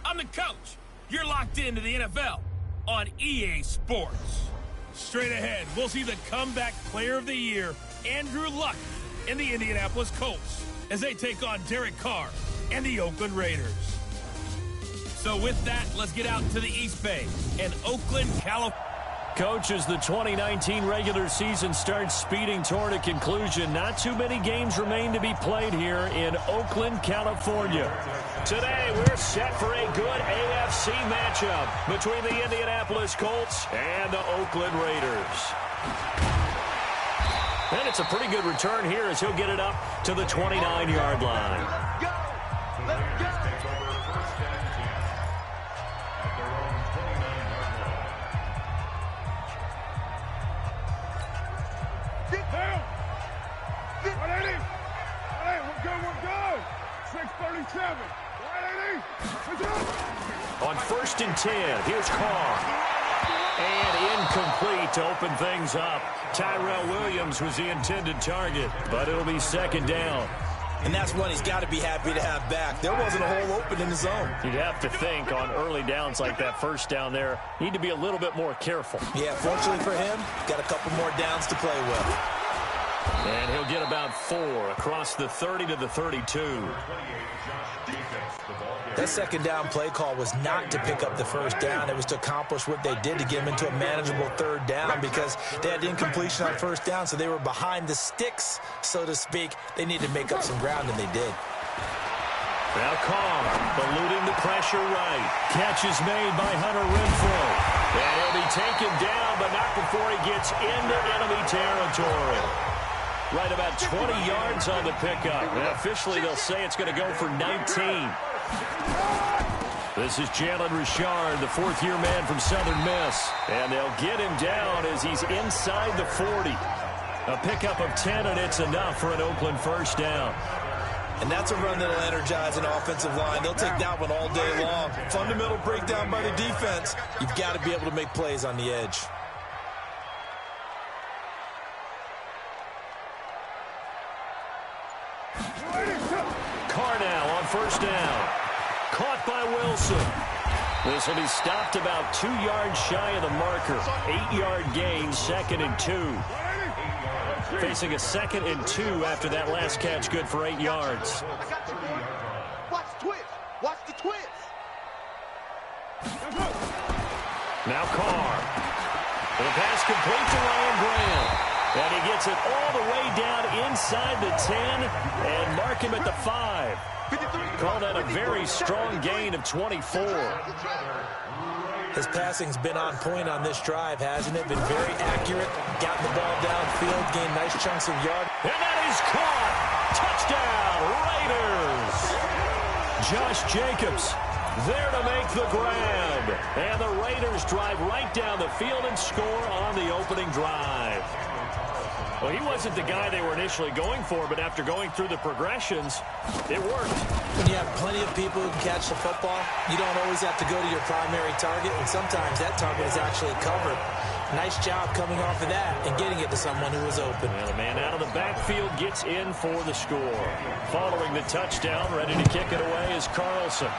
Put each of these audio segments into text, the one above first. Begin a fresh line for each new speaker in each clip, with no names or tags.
I'm the coach. You're locked into the NFL on EA Sports. Straight ahead, we'll see the comeback player of the year, Andrew Luck, and the Indianapolis Colts as they take on Derek Carr and the Oakland Raiders. So with that, let's get out to the East Bay and Oakland, California.
Coach, as the 2019 regular season starts speeding toward a conclusion, not too many games remain to be played here in Oakland, California. Today, we're set for a good AFC matchup between the Indianapolis Colts and the Oakland Raiders. And it's a pretty good return here as he'll get it up to the 29-yard line.
Let's go.
On 1st and 10, here's Carr. And incomplete to open things up. Tyrell Williams was the intended target, but it'll be 2nd down.
And that's one he's got to be happy to have back. There wasn't a hole open in the zone.
You'd have to think on early downs like that, 1st down there, need to be a little bit more careful.
Yeah, fortunately for him, got a couple more downs to play with.
And he'll get about 4 across the 30 to the 32.
That 2nd down play call was not to pick up the 1st down. It was to accomplish what they did to get him into a manageable 3rd down because they had incompletion on 1st down, so they were behind the sticks, so to speak. They needed to make up some ground, and they did.
Now Carr, eluding the pressure right. Catch is made by Hunter Renfrow. And he'll be taken down, but not before he gets into enemy territory. Right about 20 yards on the pickup. And officially, they'll say it's going to go for 19. This is Jalen Richard, the 4th-year man from Southern Miss. And they'll get him down as he's inside the 40. A pickup of 10, and it's enough for an Oakland 1st down.
And that's a run that'll energize an offensive line. They'll take that one all day long. Fundamental breakdown by the defense. You've got to be able to make plays on the edge.
Carr now on 1st down. Caught by Wilson. This will be stopped about 2 yards shy of the marker. 8-yard gain, 2nd and 2. Facing a 2nd and 2 after that last catch, good for 8 yards.
Watch the twist. Watch the twist.
Now Carr. The pass complete to Ryan Graham. And he gets it all the way down inside the 10 and mark him at the 5. Call that a very strong gain of 24.
His passing's been on point on this drive, hasn't it? Been very accurate. Gotten the ball downfield, gained nice chunks of yard.
And that is caught. Touchdown, Raiders. Josh Jacobs there to make the grab. And the Raiders drive right down the field and score on the opening drive. Well, he wasn't the guy they were initially going for, but after going through the progressions, it worked.
When you have plenty of people who can catch the football, you don't always have to go to your primary target, and sometimes that target is actually covered. Nice job coming off of that and getting it to someone who was open.
And the man out of the backfield gets in for the score. Following the touchdown, ready to kick it away is Carlson.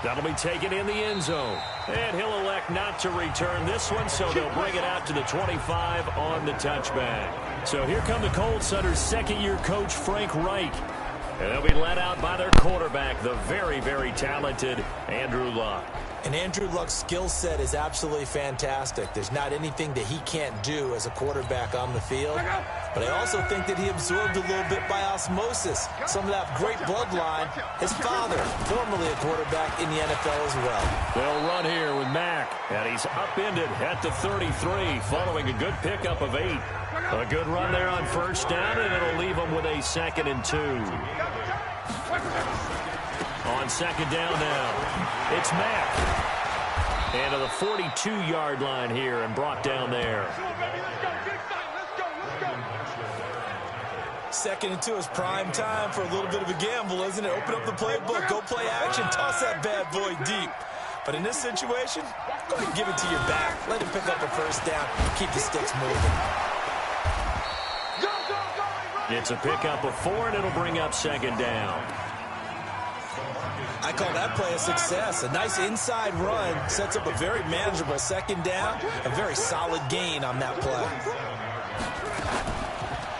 That'll be taken in the end zone. And he'll elect not to return this one, so they'll bring it out to the 25 on the touchback. So here come the Colts under second-year coach Frank Reich. And they'll be led out by their quarterback, the very, very talented Andrew Luck.
And Andrew Luck's skill set is absolutely fantastic. There's not anything that he can't do as a quarterback on the field. But I also think that he absorbed a little bit by osmosis some of that great bloodline. His father, formerly a quarterback in the NFL as well.
They'll run here with Mack. And he's upended at the 33 following a good pickup of 8. A good run there on first down, and it'll leave them with a 2nd and 2. On second down now, it's Mack. And to the 42-yard line here and brought down there.
2nd and 2 is prime time for a little bit of a gamble, isn't it? Open up the playbook, go play action, toss that bad boy deep. But in this situation, go ahead and give it to your back. Let him pick up a first down, keep the sticks moving.
It's a pickup of 4, and it'll bring up 2nd down.
I call that play a success. A nice inside run sets up a very manageable 2nd down. A very solid gain on that play.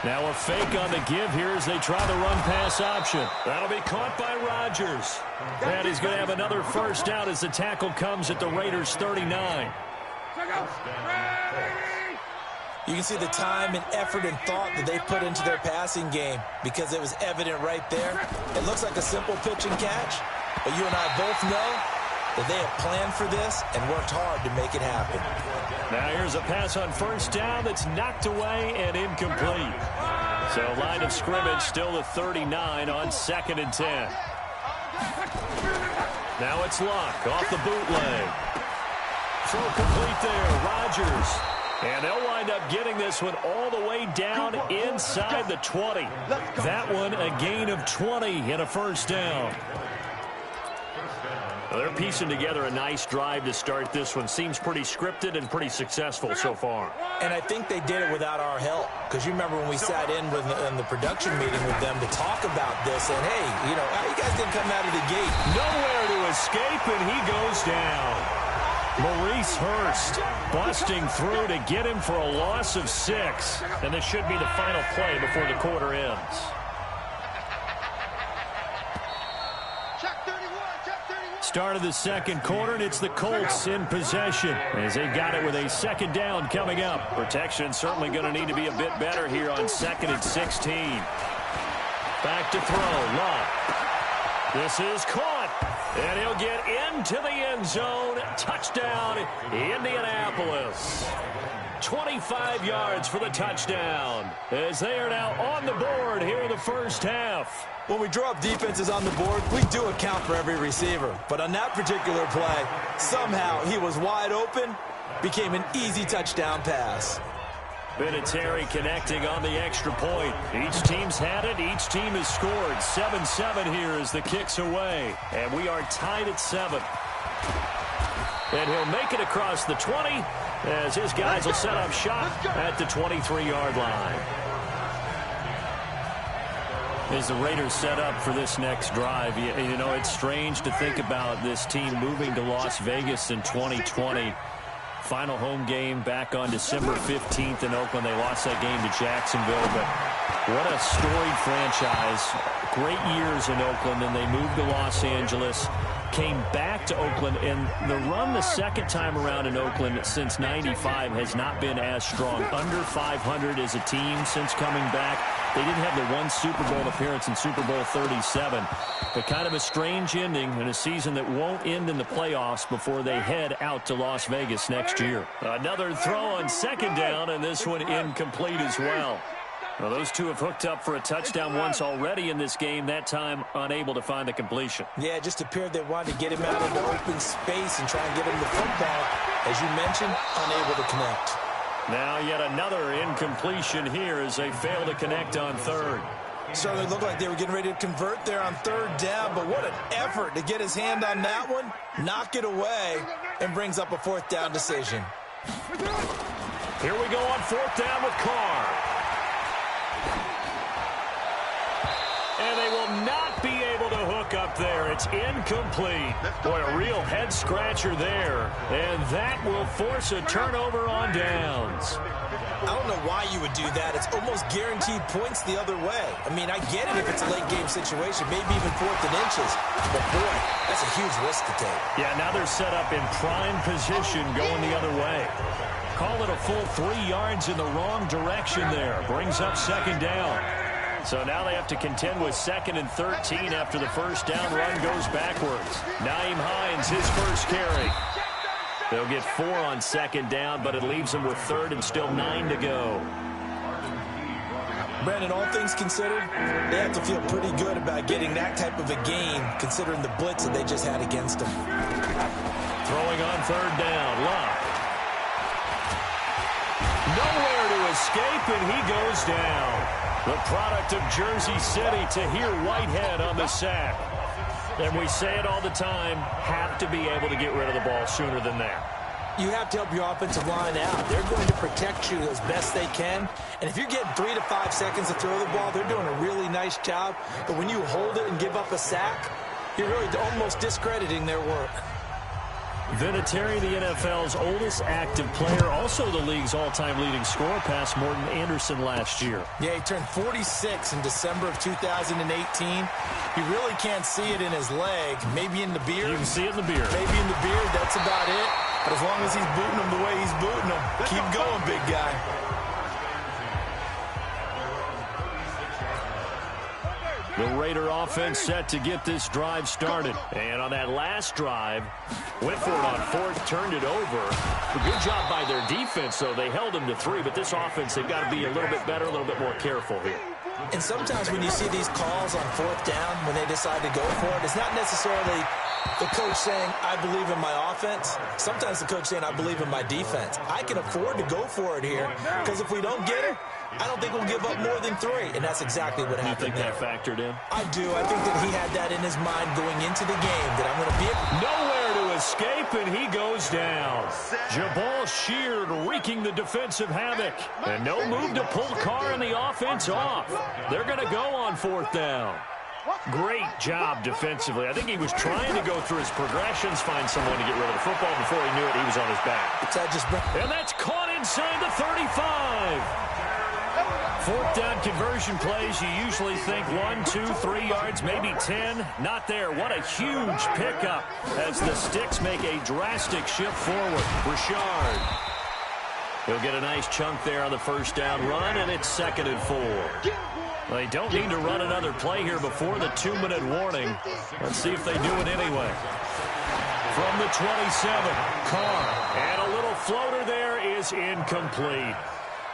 Now a fake on the give here as they try the run-pass option. That'll be caught by Rodgers. And he's going to have another first down as the tackle comes at the Raiders' 39.
You can see the time and effort and thought that they put into their passing game because it was evident right there. It looks like a simple pitch and catch, but you and I both know that they have planned for this and worked hard to make it happen.
Now here's a pass on first down that's knocked away and incomplete. So line of scrimmage still the 39 on 2nd and 10. Now it's Luck off the bootleg. Throw complete there, Rodgers. And they'll wind up getting this one all the way down inside the 20. That one a gain of 20 and a first down. Well, they're piecing together a nice drive to start this one. Seems pretty scripted and pretty successful so far.
And I think they did it without our help. Because you remember when we sat in the production meeting with them to talk about this. And, hey, you know, you guys didn't come out of the gate.
Nowhere to escape, and he goes down. Maurice Hurst busting through to get him for a loss of 6. And this should be the final play before the quarter ends. Start of the second quarter, and it's the Colts in possession as they got it with a 2nd down coming up. Protection certainly going to need to be a bit better here on 2nd and 16. Back to throw, Luck. This is caught, and he'll get into the end zone. Touchdown, Indianapolis. 25 yards for the touchdown as they are now on the board here in the first half.
When we draw up defenses on the board, we do account for every receiver. But on that particular play, somehow he was wide open, became an easy touchdown pass.
Vinatieri connecting on the extra point. Each team's had it. Each team has scored. 7-7 here as the kick's away. And we are tied at 7. And he'll make it across the 20 as his guys will set up shop at the 23-yard line. As the Raiders set up for this next drive, you know, it's strange to think about this team moving to Las Vegas in 2020. Final home game back on December 15th in Oakland. They lost that game to Jacksonville, but what a storied franchise. Great years in Oakland, and they moved to Los Angeles, came back to Oakland, and the run the second time around in Oakland since '95 has not been as strong. Under 500 as a team since coming back. They didn't have the one Super Bowl appearance in Super Bowl 37, but kind of a strange ending in a season that won't end in the playoffs before they head out to Las Vegas next year. Another throw on 2nd down, and this one incomplete as well. Well, those two have hooked up for a touchdown once already in this game, that time unable to find the completion.
Yeah, it just appeared they wanted to get him out into open space and try and get him the football. As you mentioned, unable to connect.
Now yet another incompletion here as they fail to connect on 3rd.
Certainly looked like they were getting ready to convert there on 3rd down, but what an effort to get his hand on that one, knock it away, and brings up a 4th down decision.
Here we go on 4th down with Carr. And they will not be able to hook up there. It's incomplete. Boy, a real head-scratcher there. And that will force a turnover on downs.
I don't know why you would do that. It's almost guaranteed points the other way. I mean, I get it if it's a late-game situation, maybe even 4th and inches. But, boy, that's a huge risk to take.
Yeah, now they're set up in prime position going the other way. Call it a full 3 yards in the wrong direction there. Brings up 2nd down. So now they have to contend with 2nd and 13 after the 1st down run goes backwards. Nyheim Hines, his first carry. They'll get 4 on 2nd down, but it leaves them with 3rd and still 9 to go.
Brandon, all things considered, they have to feel pretty good about getting that type of a gain, considering the blitz that they just had against them.
Throwing on 3rd down, Luck. Nowhere to escape, and he goes down. The product of Jersey City, Tahir Whitehead on the sack. And we say it all the time, have to be able to get rid of the ball sooner than that.
You have to help your offensive line out. They're going to protect you as best they can. And if you're getting 3 to 5 seconds to throw the ball, they're doing a really nice job. But when you hold it and give up a sack, you're really almost discrediting their work.
Vinatieri, the NFL's oldest active player, also the league's all-time leading scorer, past Morton Anderson last year.
Yeah, he turned 46 in December of 2018. You really can't see it in his leg. Maybe in the beard.
You can see it in the beard.
Maybe in the beard. That's about it. But as long as he's booting him the way he's booting him, keep going, big guy.
The Raider offense set to get this drive started. And on that last drive, went for it on 4th, turned it over. A good job by their defense, though. They held them to 3, but this offense, they've got to be a little bit better, a little bit more careful here.
And sometimes when you see these calls on 4th down, when they decide to go for it, it's not necessarily the coach saying, I believe in my offense. Sometimes the coach saying, I believe in my defense. I can afford to go for it here, because if we don't get it, I don't think we'll give up more than 3, and that's exactly what happened.
You think that factored in?
I do. I think that he had that in his mind going into the game, that I'm going to be
nowhere to escape, and he goes down. Jabal Sheard wreaking the defensive havoc, and no move to pull Carr and the offense off. They're going to go on 4th down. Great job defensively. I think he was trying to go through his progressions, find someone to get rid of the football. Before he knew it, he was on his back. And that's caught inside the 35. 4th down conversion plays, you usually think 1, 2, 3 yards, maybe 10. Not there. What a huge pickup as the Sticks make a drastic shift forward. Richard. He'll get a nice chunk there on the 1st down run, and it's 2nd and 4. Well, they don't need to run another play here before the 2-minute warning. Let's see if they do it anyway. From the 27, Carr. And a little floater there is incomplete.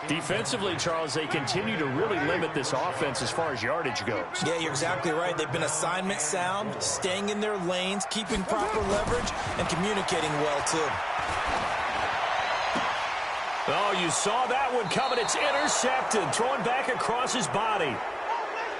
Defensively, Charles, they continue to really limit this offense as far as yardage goes.
Yeah, you're exactly right. They've been assignment sound, staying in their lanes, keeping proper leverage, and communicating well, too.
Oh, you saw that one coming. It's intercepted, thrown back across his body.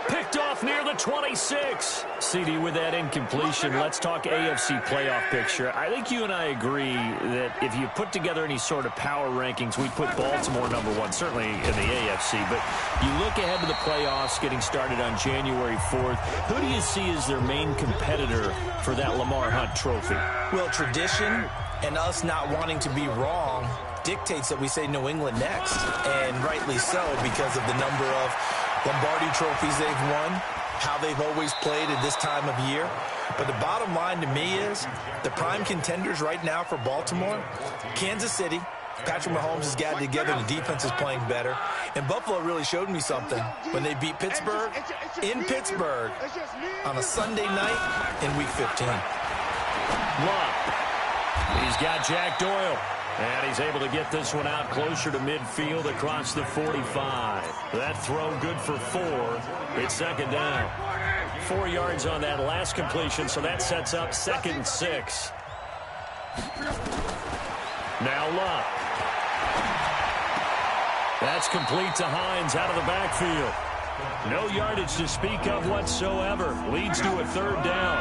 Picked off near the 26. CD, with that incompletion, let's talk AFC playoff picture. I think you and I agree that if you put together any sort of power rankings, we'd put Baltimore #1, certainly in the AFC. But you look ahead to the playoffs getting started on January 4th. Who do you see as their main competitor for that Lamar Hunt trophy?
Well, tradition and us not wanting to be wrong dictates that we say New England next. And rightly so, because of the number of Lombardi trophies they've won, how they've always played at this time of year. But the bottom line to me is the prime contenders right now for Baltimore, Kansas City. Patrick Mahomes has gotten together, the defense is playing better. And Buffalo really showed me something when they beat Pittsburgh in Pittsburgh on a Sunday night in Week 15.
Luck. He's got Jack Doyle. And he's able to get this one out closer to midfield across the 45. That throw good for 4. It's 2nd down. 4 yards on that last completion, so that sets up 2nd and 6. Now Luck. That's complete to Hines out of the backfield. No yardage to speak of whatsoever. Leads to a 3rd down.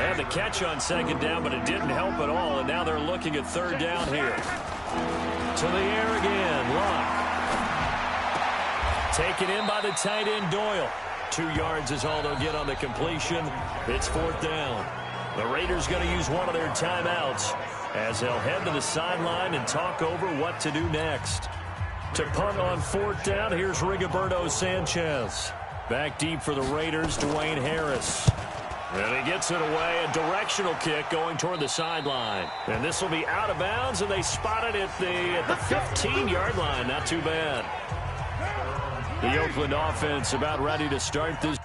And the catch on second down, but it didn't help at all. And now they're looking at third down here. To the air again. Luck. Taken in by the tight end, Doyle. 2 yards is all they'll get on the completion. It's fourth down. The Raiders going to use one of their timeouts as they'll head to the sideline and talk over what to do next. To punt on fourth down, here's Rigoberto Sanchez. Back deep for the Raiders, Dwayne Harris. And he gets it away, a directional kick going toward the sideline. And this will be out of bounds, and they spot it at the 15-yard line. Not too bad. The Oakland offense about ready to start this.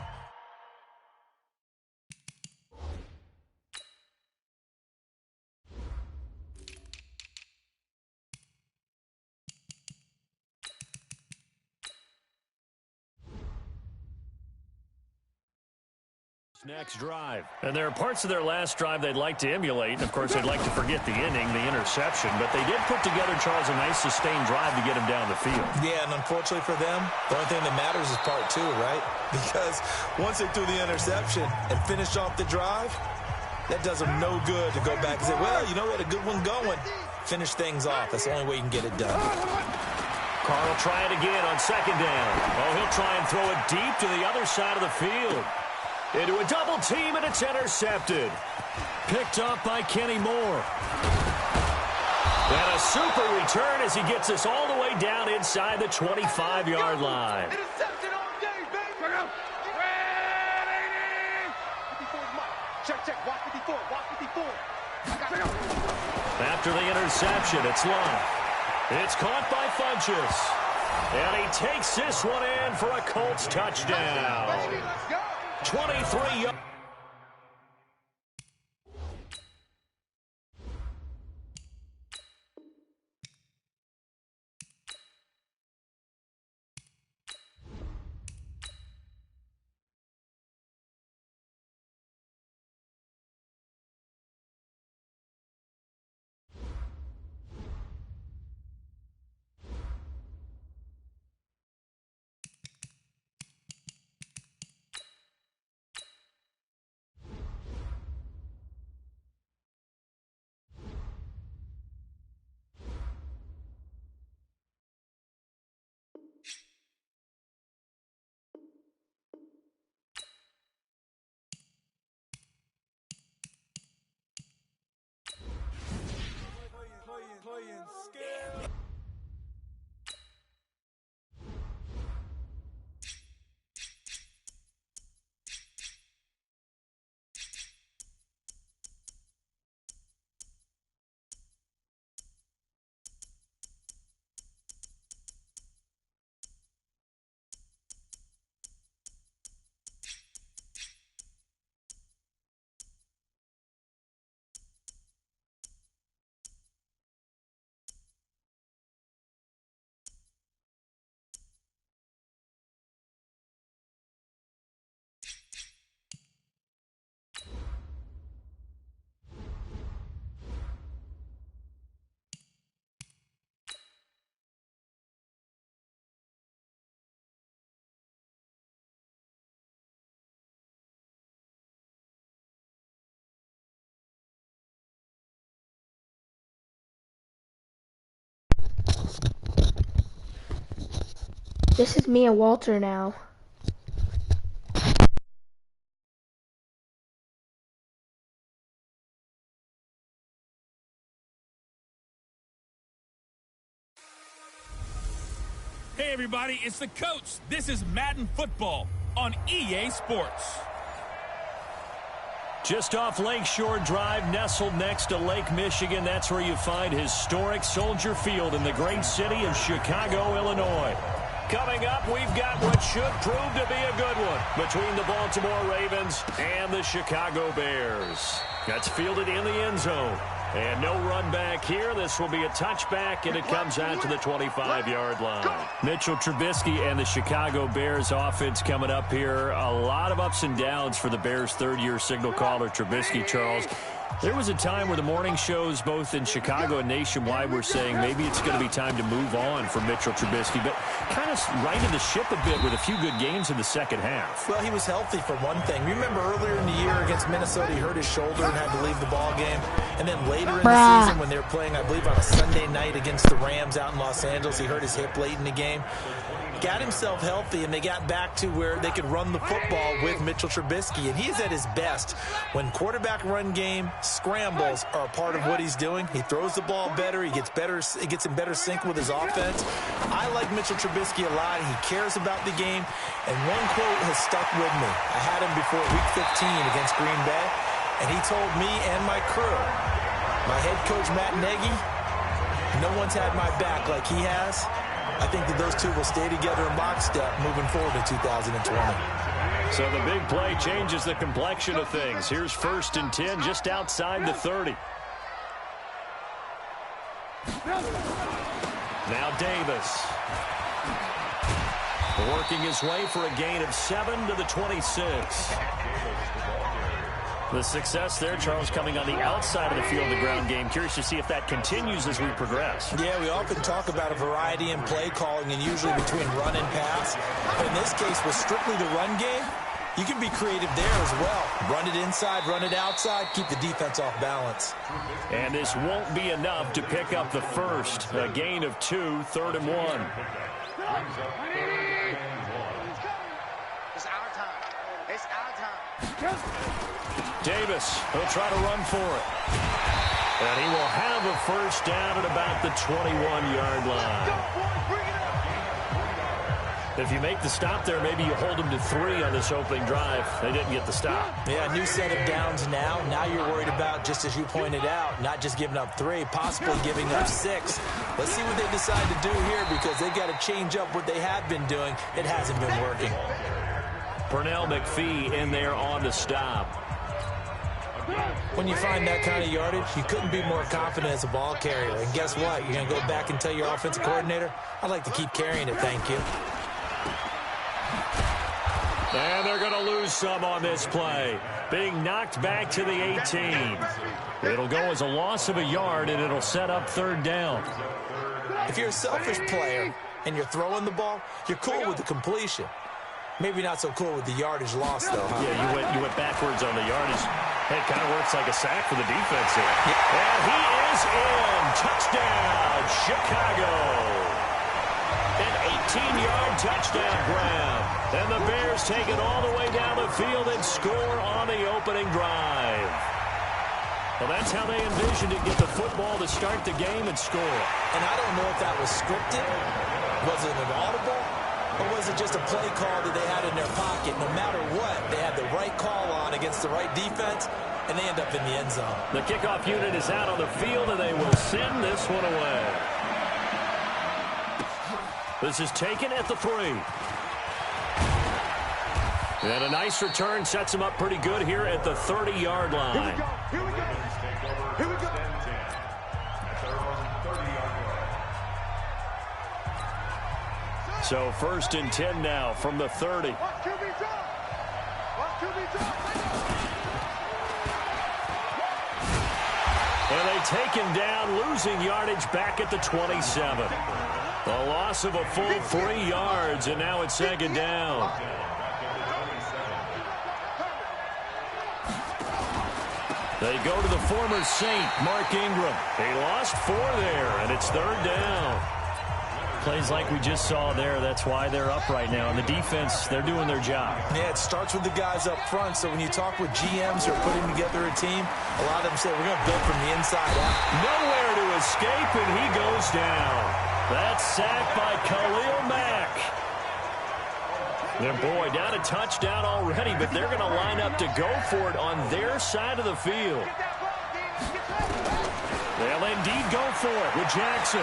Next drive. And there are parts of their last drive they'd like to emulate. Of course, they'd like to forget the inning, the interception. But they did put together, Charles, a nice sustained drive to get him down the field.
Yeah, and unfortunately for them, the only thing that matters is part 2, right? Because once they threw the interception and finished off the drive, that does them no good to go back and say, well, you know, we had a good one going. Finish things off. That's the only way you can get it done.
Carr will try it again on second down. Oh, he'll try and throw it deep to the other side of the field. Into a double team, and it's intercepted. Picked up by Kenny Moore. And a super return as he gets us all the way down inside the 25-yard line.
Interception all day, baby. Ready. 54 is Mike. Check. Watch 54. Watch 54.
After the interception, it's Love. It's caught by Funchess. And he takes this one in for a Colts touchdown.
Let's go.
23 yards.
This is me and Walter now.
Hey everybody, it's the coach. This is Madden Football on EA Sports.
Just off Lakeshore Drive, nestled next to Lake Michigan. That's where you find historic Soldier Field in the great city of Chicago, Illinois. Coming up, we've got what should prove to be a good one between the Baltimore Ravens and the Chicago Bears. That's fielded in the end zone. And no run back here. This will be a touchback, and it comes out to the 25-yard line. Mitchell Trubisky and the Chicago Bears offense coming up here. A lot of ups and downs for the Bears' third-year signal caller, Trubisky, Charles. There was a time where the morning shows both in Chicago and nationwide were saying maybe it's going to be time to move on for Mitchell Trubisky, but kind of righted the ship a bit with a few good games in the second half.
Well, he was healthy for one thing. Remember earlier in the year against Minnesota, he hurt his shoulder and had to leave the ball game. And then later in the season when they were playing, I believe, on a Sunday night against the Rams out in Los Angeles, he hurt his hip late in the game. Got himself healthy, and they got back to where they could run the football with Mitchell Trubisky. And he's at his best when quarterback run game scrambles are a part of what he's doing. He throws the ball better. He gets better. He gets in better sync with his offense. I like Mitchell Trubisky a lot. He cares about the game. And one quote has stuck with me. I had him before Week 15 against Green Bay, and he told me and my crew, my head coach Matt Nagy, no one's had my back like he has. I think that those two will stay together in lockstep moving forward in 2020.
So the big play changes the complexion of things. Here's 1st and 10 just outside the 30. Now Davis. Working his way for a gain of 7 to the 26. The success there, Charles, coming on the outside of the field, the ground game. Curious to see if that continues as we progress.
Yeah, we often talk about a variety in play calling and usually between run and pass. But in this case, with strictly the run game, you can be creative there as well. Run it inside, run it outside, keep the defense off balance.
And this won't be enough to pick up the first. A gain of 2, 3rd and 1.
It's our time. It's our time.
Davis, he'll try to run for it. And he will have a first down at about the 21-yard line. If you make the stop there, maybe you hold them to 3 on this opening drive. They didn't get the stop.
Yeah, new set of downs now. Now you're worried about, just as you pointed out, not just giving up 3, possibly giving up 6. Let's see what they decide to do here because they've got to change up what they have been doing. It hasn't been working.
Pernell McPhee in there on the stop.
When you find that kind of yardage, you couldn't be more confident as a ball carrier. And guess what? You're going to go back and tell your offensive coordinator, I'd like to keep carrying it, thank you.
And they're going to lose some on this play. Being knocked back to the 18. It'll go as a loss of a yard, and it'll set up 3rd down.
If you're a selfish player and you're throwing the ball, you're cool with the completion. Maybe not so cool with the yardage loss, though, huh?
Yeah, you went backwards on the yardage. It kind of works like a sack for the defense here. Yeah. And he is in. Touchdown, Chicago. An 18-yard touchdown grab. And the Bears take it all the way down the field and score on the opening drive. Well, that's how they envisioned it, get the football to start the game and score.
And I don't know if that was scripted. Was it an audible? Or was it just a play call that they had in their pocket? No matter what, they had the right call on against the right defense, and they end up in the end zone.
The kickoff unit is out on the field, and they will send this one away. This is taken at the 3. And a nice return sets him up pretty good here at the 30-yard line.
Here we go. Here we go.
So 1st and 10 now from the 30. And they take him down, losing yardage back at the 27. A loss of a full 3 yards, and now it's 2nd down. They go to the former Saint, Mark Ingram. He lost 4 there, and it's 3rd down. Plays like we just saw there, that's why they're up right now. And the defense, they're doing their job.
Yeah, it starts with the guys up front. So when you talk with GMs who are putting together a team, a lot of them say, we're going to build from the inside out.
Nowhere to escape, and he goes down. That's sacked by Khalil Mack. And boy, down a touchdown already, but they're going to line up to go for it on their side of the field. They'll indeed go for it with Jackson.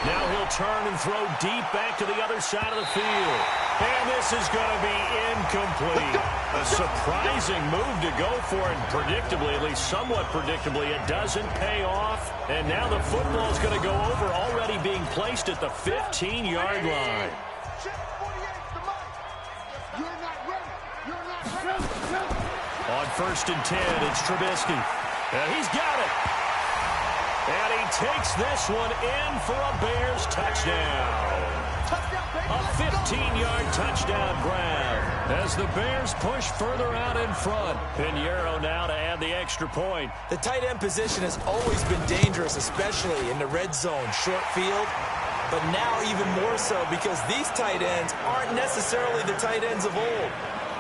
Now he'll turn and throw deep back to the other side of the field. And this is going to be incomplete. A surprising move to go for it. Predictably, at least somewhat predictably, it doesn't pay off. And now the football is going to go over, already being placed at the 15-yard line. On 1st and 10, it's Trubisky. And he's got it. And he takes this one in for a Bears touchdown. A 15-yard touchdown grab as the Bears push further out in front. Pinheiro now to add the extra point.
The tight end position has always been dangerous, especially in the red zone, short field. But now even more so because these tight ends aren't necessarily the tight ends of old.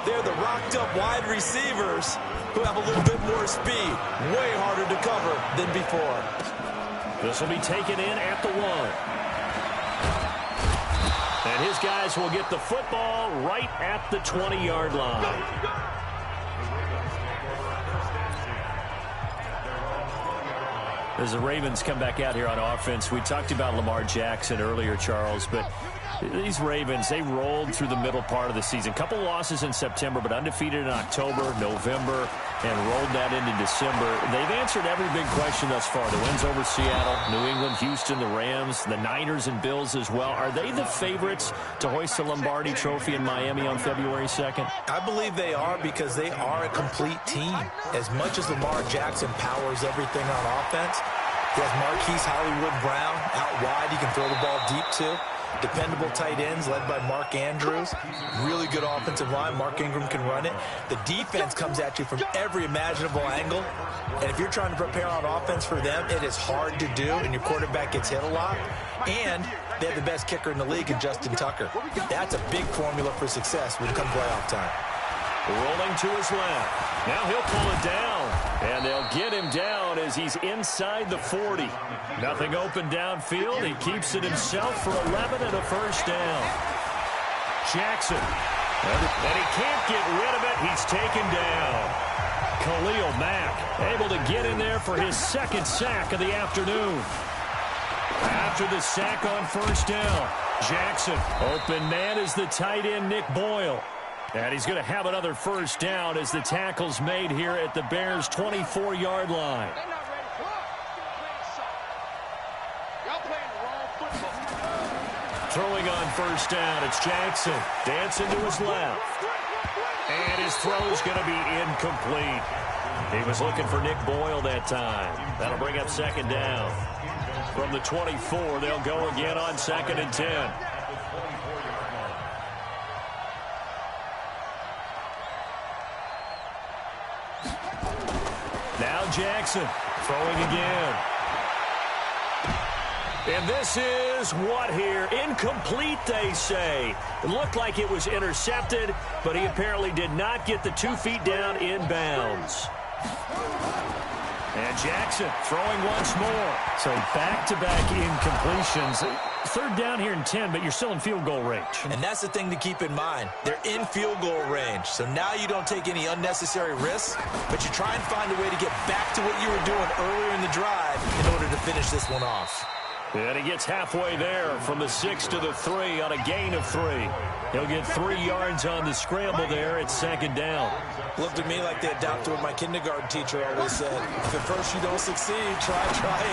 They're the rocked-up wide receivers who have a little bit more speed. Way harder to cover than before.
This will be taken in at the 1. And his guys will get the football right at the 20-yard line. As the Ravens come back out here on offense, we talked about Lamar Jackson earlier, Charles, but these Ravens, they rolled through the middle part of the season. Couple losses in September, but undefeated in October, November, and rolled that into December. They've answered every big question thus far. The wins over Seattle, New England, Houston, the Rams, the Niners, and Bills as well. Are they the favorites to hoist the Lombardi Trophy in Miami on February 2nd?
I believe they are because they are a complete team. As much as Lamar Jackson powers everything on offense, he has Marquise Hollywood Brown out wide. He can throw the ball deep, too. Dependable tight ends led by Mark Andrews. Really good offensive line. Mark Ingram can run it. The defense comes at you from every imaginable angle. And if you're trying to prepare on offense for them, it is hard to do, and your quarterback gets hit a lot. And they have the best kicker in the league in Justin Tucker. That's a big formula for success when it comes playoff time.
Rolling to his left. Now he'll pull it down. And they'll get him down as he's inside the 40. Nothing open downfield. He keeps it himself for 11 and a first down. Jackson. And he can't get rid of it. He's taken down. Khalil Mack able to get in there for his second sack of the afternoon. After the sack on first down, Jackson. Open man is the tight end, Nick Boyle. And he's going to have another first down as the tackle's made here at the Bears' 24-yard line. Throwing on first down, it's Jackson. Dancing to his left. And his throw's going to be incomplete. He was looking for Nick Boyle that time. That'll bring up second down. From the 24, they'll go again on 2nd and 10. Now Jackson throwing again. And this is what here? Incomplete, they say. It looked like it was intercepted, but he apparently did not get the 2 feet down in bounds. And Jackson throwing once more. So back-to-back incompletions. Third down here in 10, but you're still in field goal range.
And that's the thing to keep in mind. They're in field goal range. So now you don't take any unnecessary risks, but you try and find a way to get back to what you were doing earlier in the drive in order to finish this one off.
And he gets halfway there from the 6 to the 3 on a gain of 3. He'll get 3 yards on the scramble there at second down.
Looked at me like they adopted what my kindergarten teacher always said. If at first you don't succeed, try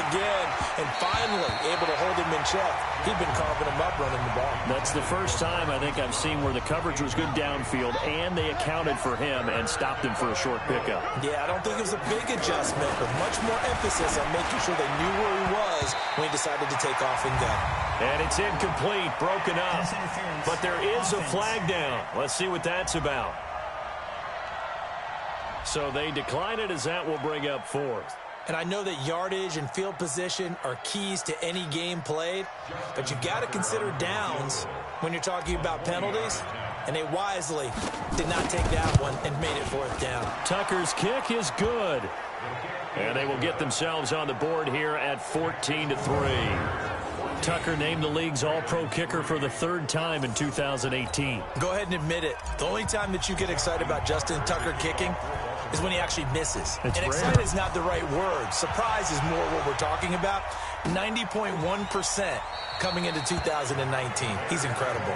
again. And finally, able to hold him in check. He'd been carving him up running the ball.
That's the first time I think I've seen where the coverage was good downfield and they accounted for him and stopped him for a short pickup.
Yeah, I don't think it was a big adjustment, but much more emphasis on making sure they knew where he was when he decided to take off and go.
And it's incomplete, broken up. But there is a flag down. Let's see what that's about. So they decline it as that will bring up 4th.
And I know that yardage and field position are keys to any game played, but you've got to consider downs when you're talking about penalties, and they wisely did not take that one and made it 4th down.
Tucker's kick is good. And they will get themselves on the board here at 14-3. Tucker named the league's all-pro kicker for the 3rd time in 2018.
Go ahead and admit it. The only time that you get excited about Justin Tucker kicking is when he actually misses.
It's
and
rare.
excited is not the right word. Surprise is more what we're talking about. 90.1% coming into 2019. He's incredible.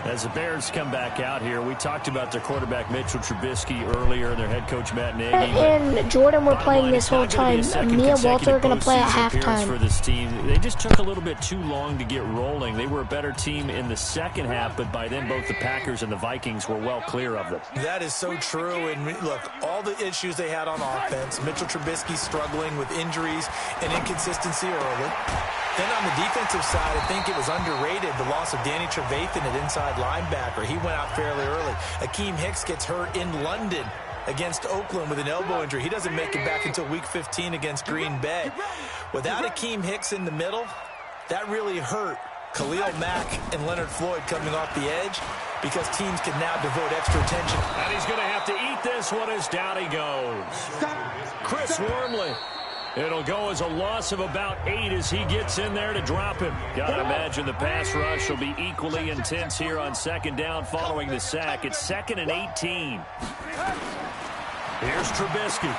As the Bears come back out here, we talked about their quarterback Mitchell Trubisky earlier and their head coach Matt Nagy.
And Jordan were playing this whole time. Me and Walter are going to play at halftime.
For this team, they just took a little bit too long to get rolling. They were a better team in the second half, but by then both the Packers and the Vikings were well clear of them.
That is so true. And look, all the issues they had on offense, Mitchell Trubisky struggling with injuries and inconsistency early. Then on the defensive side, I think it was underrated, the loss of Danny Trevathan at inside linebacker. He went out fairly early. Akeem Hicks gets hurt in London against Oakland with an elbow injury. He doesn't make it back until week 15 against Green Bay. Without Akeem Hicks in the middle, that really hurt Khalil Mack and Leonard Floyd coming off the edge because teams can now devote extra attention.
And he's going to have to eat this one as down he goes. Chris Wormley. It'll go as a loss of about 8 as he gets in there to drop him. Gotta imagine the pass rush will be equally intense here on second down following the sack. It's 2nd and 18. Here's Trubisky.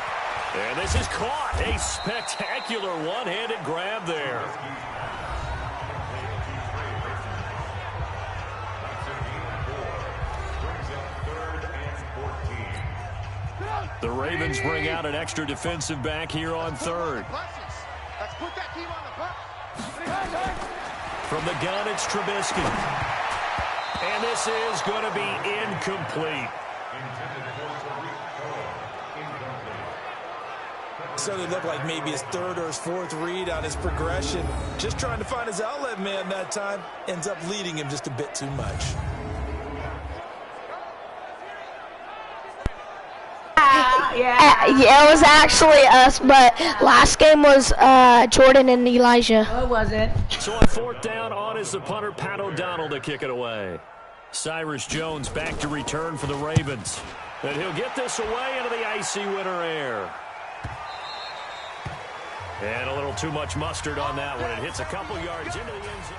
And this is caught. A spectacular one-handed grab there. The Ravens bring out an extra defensive back here on 3rd. From the gun, it's Trubisky. And this is going to be incomplete.
So it looked like maybe his 3rd or his 4th read on his progression. Just trying to find his outlet man that time. Ends up leading him just a bit too much.
Yeah, it was actually us, but last game was Jordan and Elijah.
No, it wasn't.
So on 4th down, on is the punter, Pat O'Donnell, to kick it away. Cyrus Jones back to return for the Ravens. And he'll get this away into the icy winter air. And a little too much mustard on that one. It hits a couple yards into the end zone.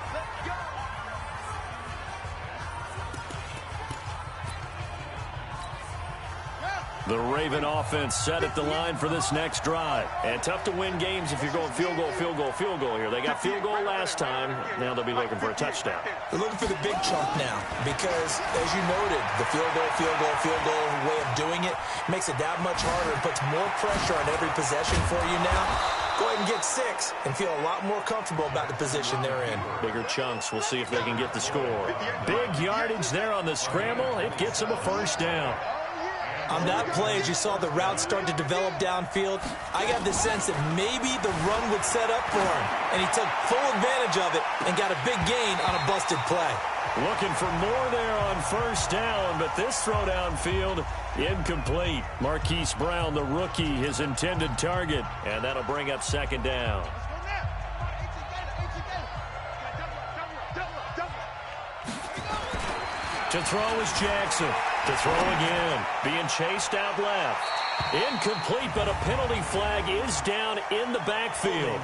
The Raven offense set at the line for this next drive. And tough to win games if you're going field goal, field goal, field goal here. They got field goal last time. Now they'll be looking for a touchdown.
They're looking for the big chunk now because, as you noted, the field goal way of doing it makes it that much harder. It puts more pressure on every possession for you now. Go ahead and get 6 and feel a lot more comfortable about the position they're in.
Bigger chunks. We'll see if they can get the score. Big yardage there on the scramble. It gets them a first down.
On that play, as you saw the route start to develop downfield, I got the sense that maybe the run would set up for him, and he took full advantage of it and got a big gain on a busted play.
Looking for more there on first down, but this throw downfield, incomplete. Marquise Brown, the rookie, his intended target, and that'll bring up 2nd down. To throw is Jackson. To throw again. Being chased out left. Incomplete, but a penalty flag is down in the backfield.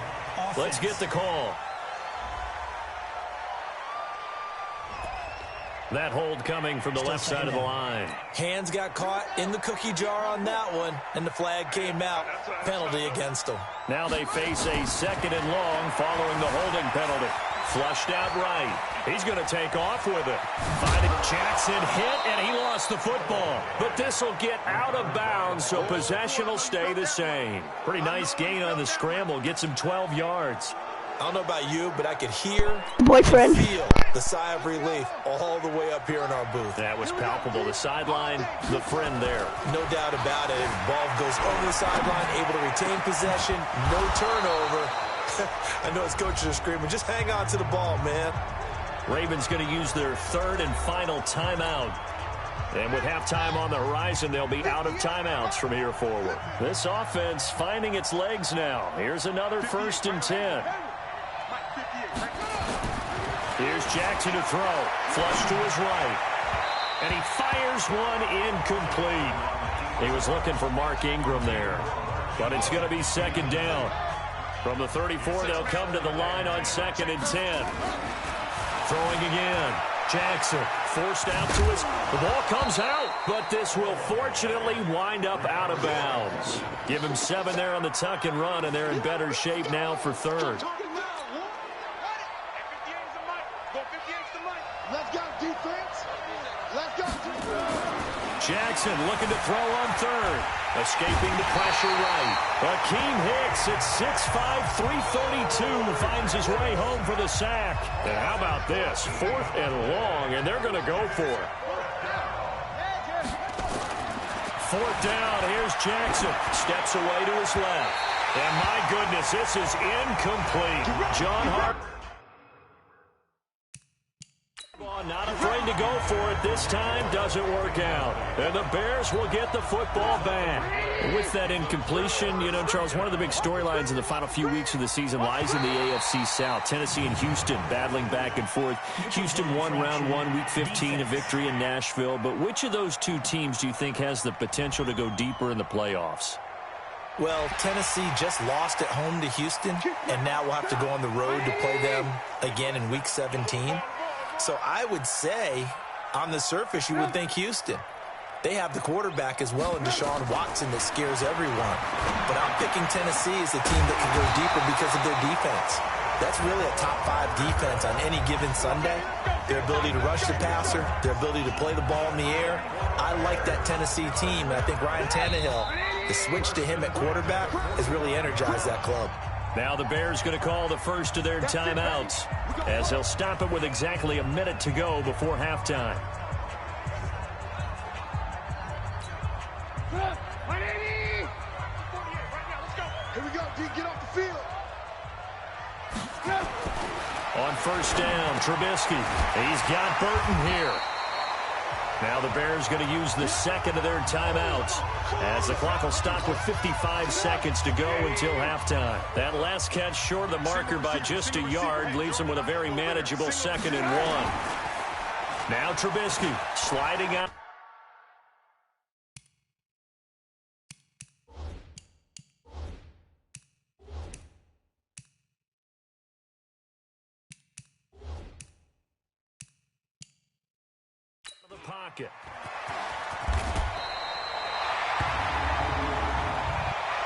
Let's get the call. That hold coming from the left side of the line.
Hands got caught in the cookie jar on that one, and the flag came out. Penalty against them.
Now they face a 2nd and long following the holding penalty. Flushed out right. He's going to take off with it. Finding Jackson hit, and he lost the football. But this will get out of bounds, so possession will stay the same. Pretty nice gain on the scramble. Gets him 12 yards.
I don't know about you, but I could hear
Boyfriend.
and feel the sigh of relief all the way up here in our booth.
That was palpable. The sideline, the friend there.
No doubt about it. Ball goes over the sideline, able to retain possession, no turnover. I know his coaches are screaming, just hang on to the ball, man.
Ravens going to use their 3rd and final timeout. And with halftime on the horizon, they'll be out of timeouts from here forward. This offense finding its legs now. Here's another 1st and 10. Here's Jackson to throw. Flush to his right. And he fires one incomplete. He was looking for Mark Ingram there. But it's going to be 2nd down. From the 34, they'll come to the line on 2nd and 10. Throwing again. Jackson forced out to his. The ball comes out, but this will fortunately wind up out of bounds. Give him 7 there on the tuck and run, and they're in better shape now for 3rd.
Let's go, defense.
Jackson looking to throw on third. Escaping the pressure right. Akeem Hicks at 6'5", 332 finds his way home for the sack. And how about this? 4th and long, and they're going to go for it. 4th down. Here's Jackson. Steps away to his left. And my goodness, this is incomplete. John Hart. Not afraid to go for it this time. Doesn't work out. And the Bears will get the football back. With that incompletion, you know, Charles, one of the big storylines in the final few weeks of the season lies in the AFC South. Tennessee and Houston battling back and forth. Houston won round 1, week 15, a victory in Nashville. But which of those two teams do you think has the potential to go deeper in the playoffs?
Well, Tennessee just lost at home to Houston, and now we'll have to go on the road to play them again in week 17. So I would say, on the surface, you would think Houston. They have the quarterback as well in Deshaun Watson that scares everyone. But I'm picking Tennessee as a team that can go deeper because of their defense. That's really a top 5 defense on any given Sunday. Their ability to rush the passer, their ability to play the ball in the air. I like that Tennessee team, and I think Ryan Tannehill, the switch to him at quarterback, has really energized that club.
Now the Bears going to call the first of their timeouts as they'll stop it with exactly a minute to go before halftime.
Here we go, D, get off the field.
On first down, Trubisky. He's got Burton here. Now the Bears going to use the second of their timeouts as the clock will stop with 55 seconds to go until halftime. That last catch short of the marker by just a yard leaves them with a very manageable 2nd and 1. Now Trubisky sliding out. Pocket.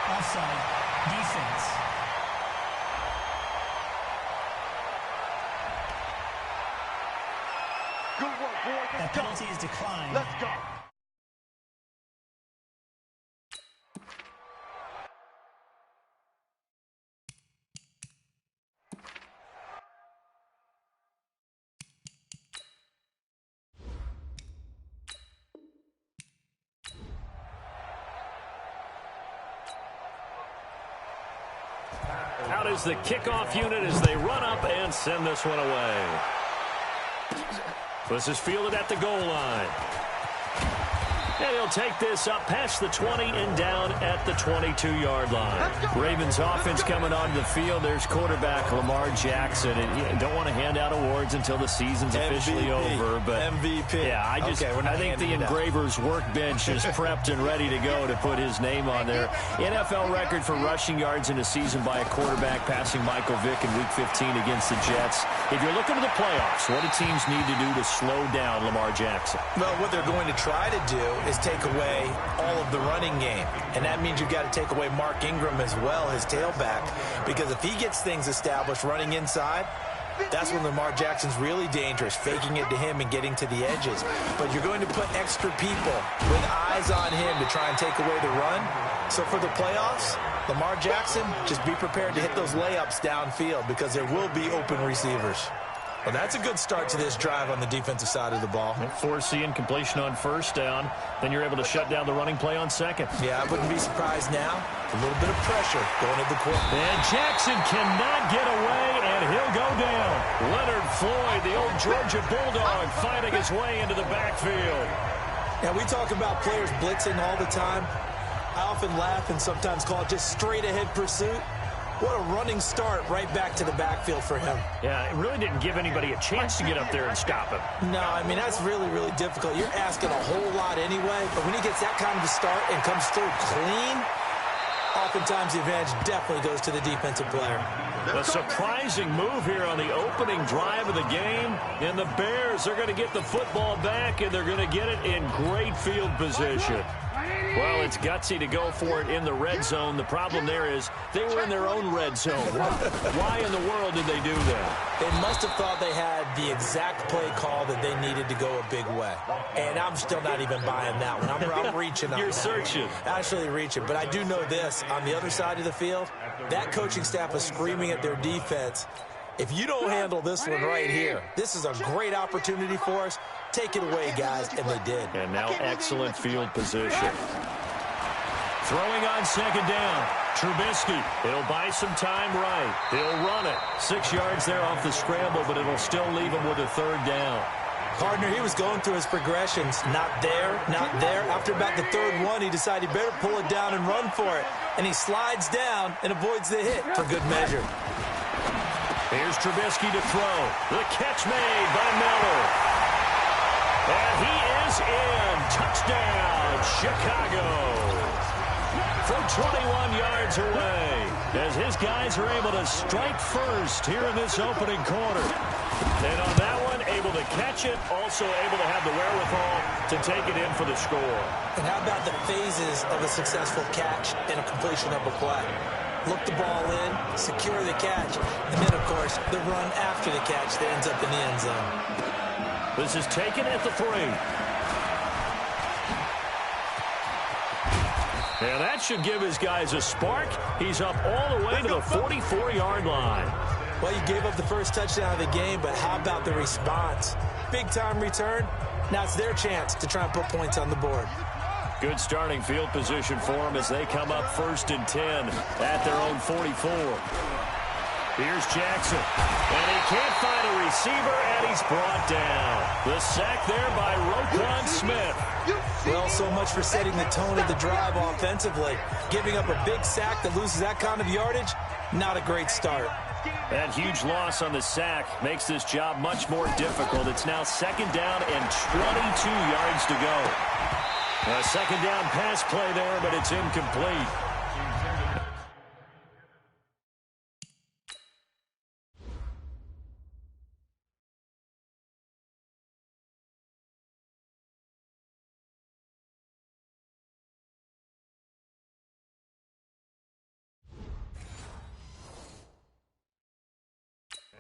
Offside. Defense.
Good work, boy.
That penalty is declined.
Let's go.
Out is the kickoff unit as they run up and send this one away. This is fielded at the goal line. And he'll take this up past the 20 and down at the 22-yard line. Ravens offense coming onto the field. There's quarterback Lamar Jackson. And you don't want to hand out awards until the season's officially over. But
MVP.
Yeah, I think the engraver's workbench is prepped and ready to go to put his name on there. NFL record for rushing yards in a season by a quarterback, passing Michael Vick in Week 15 against the Jets. If you're looking to the playoffs, what do teams need to do to slow down Lamar Jackson?
Well, what they're going to try to do is take away all of the running game. And that means you've got to take away Mark Ingram as well, his tailback. Because if he gets things established running inside, that's when Lamar Jackson's really dangerous, faking it to him and getting to the edges. But you're going to put extra people with eyes on him to try and take away the run. So for the playoffs, Lamar Jackson, just be prepared to hit those layups downfield because there will be open receivers. Well, that's a good start to this drive on the defensive side of the ball.
Force the incompletion on first down. Then you're able to shut down the running play on second.
Yeah, I wouldn't be surprised now. A little bit of pressure going into the quarter.
And Jackson cannot get away, and he'll go down. Leonard Floyd, the old Georgia Bulldog, finding his way into the backfield.
Now, we talk about players blitzing all the time. I often laugh and sometimes call it just straight-ahead pursuit. What a running start right back to the backfield for him.
Yeah, it really didn't give anybody a chance to get up there and stop him.
No, I mean, that's really, really difficult. You're asking a whole lot anyway, but when he gets that kind of a start and comes through clean, oftentimes the advantage definitely goes to the defensive player.
A surprising move here on the opening drive of the game, and the Bears are going to get the football back, and they're going to get it in great field position. Well, it's gutsy to go for it in the red zone. The problem there is they were in their own red zone. Why in the world did they do that?
They must have thought they had the exact play call that they needed to go a big way. And I'm still not even buying that one. I'm reaching on
You're
that.
searching.
Actually reaching. But I do know this. On the other side of the field, that coaching staff is screaming at their defense, if you don't handle this one right here, this is a great opportunity for us. Take it away, guys, and they did.
And now excellent field position. Throwing on second down. Trubisky. He'll buy some time right. He'll run it. 6 yards there off the scramble, but it'll still leave him with a third down.
Partner, he was going through his progressions. Not there, not there. After about the third one, he decided he better pull it down and run for it. And he slides down and avoids the hit for good measure.
Here's Trubisky to throw. The catch made by Miller. And he is in. Touchdown, Chicago. From 21 yards away, as his guys are able to strike first here in this opening quarter. And on that one, able to catch it, also able to have the wherewithal to take it in for the score.
And how about the phases of a successful catch and a completion of a play? Look the ball in, secure the catch, and then, of course, the run after the catch that ends up in the end zone.
This is taken at the 3. And that should give his guys a spark. He's up all the way to the 44-yard line.
Well, you gave up the first touchdown of the game, but how about the response? Big-time return. Now it's their chance to try and put points on the board.
Good starting field position for them as they come up 1st and 10 at their own 44. Here's Jackson. And he can't find a receiver, and he's brought down. The sack there by Roquan Smith.
Well, so much for setting the tone of the drive offensively. Giving up a big sack that loses that kind of yardage, not a great start.
That huge loss on the sack makes this job much more difficult. It's now 2nd down and 22 yards to go. A 2nd down pass play there, but it's incomplete.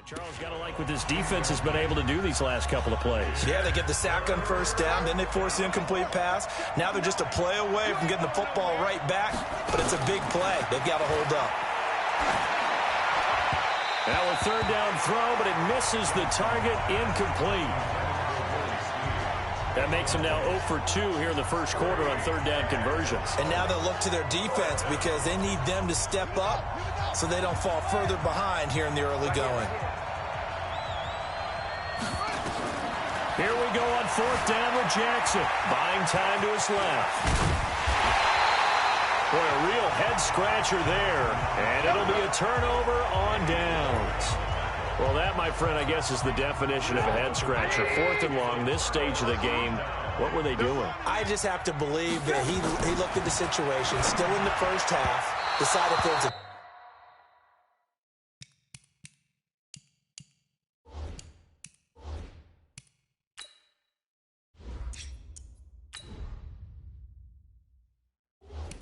Charles, got to like what this defense has been able to do these last couple of plays.
Yeah, they get the sack on 1st down, then they force the incomplete pass. Now they're just a play away from getting the football right back, but it's a big play. They've got to hold up.
Now a 3rd down throw, but it misses the target, incomplete. That makes them now 0 for 2 here in the first quarter on 3rd down conversions. And
now they'll look to their defense because they need them to step up so they don't fall further behind here in the early going.
Here we go on 4th down with Jackson. Buying time to his left. Boy, a real head-scratcher there. And it'll be a turnover on downs. Well, that, my friend, I guess is the definition of a head-scratcher. 4th and long, this stage of the game. What were they doing?
I just have to believe that he looked at the situation, still in the first half, decided if there's a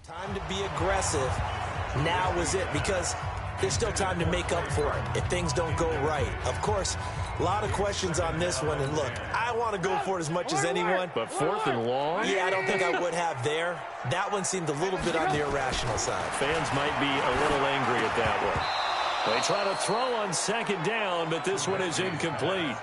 time to be aggressive. Now was it, because there's still time to make up for it if things don't go right. Of course, a lot of questions on this one, and look, I want to go for it as much as anyone.
But 4th and long?
Yeah, I don't think I would have there. That one seemed a little bit on the irrational side.
Fans might be a little angry at that one. They try to throw on 2nd down, but this one is incomplete.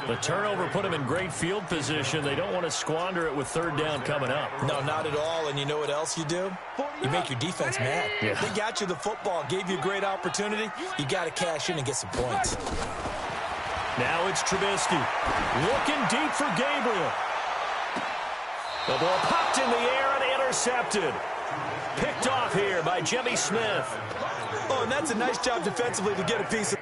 The turnover put them in great field position. They don't want to squander it with 3rd down coming up.
No, not at all. And you know what else you do? You make your defense mad.
Yeah.
They got you the football, gave you a great opportunity. You got to cash in and get some points.
Now it's Trubisky. Looking deep for Gabriel. The ball popped in the air and intercepted. Picked off here by Jimmy Smith.
Oh, and that's a nice job defensively to get a piece of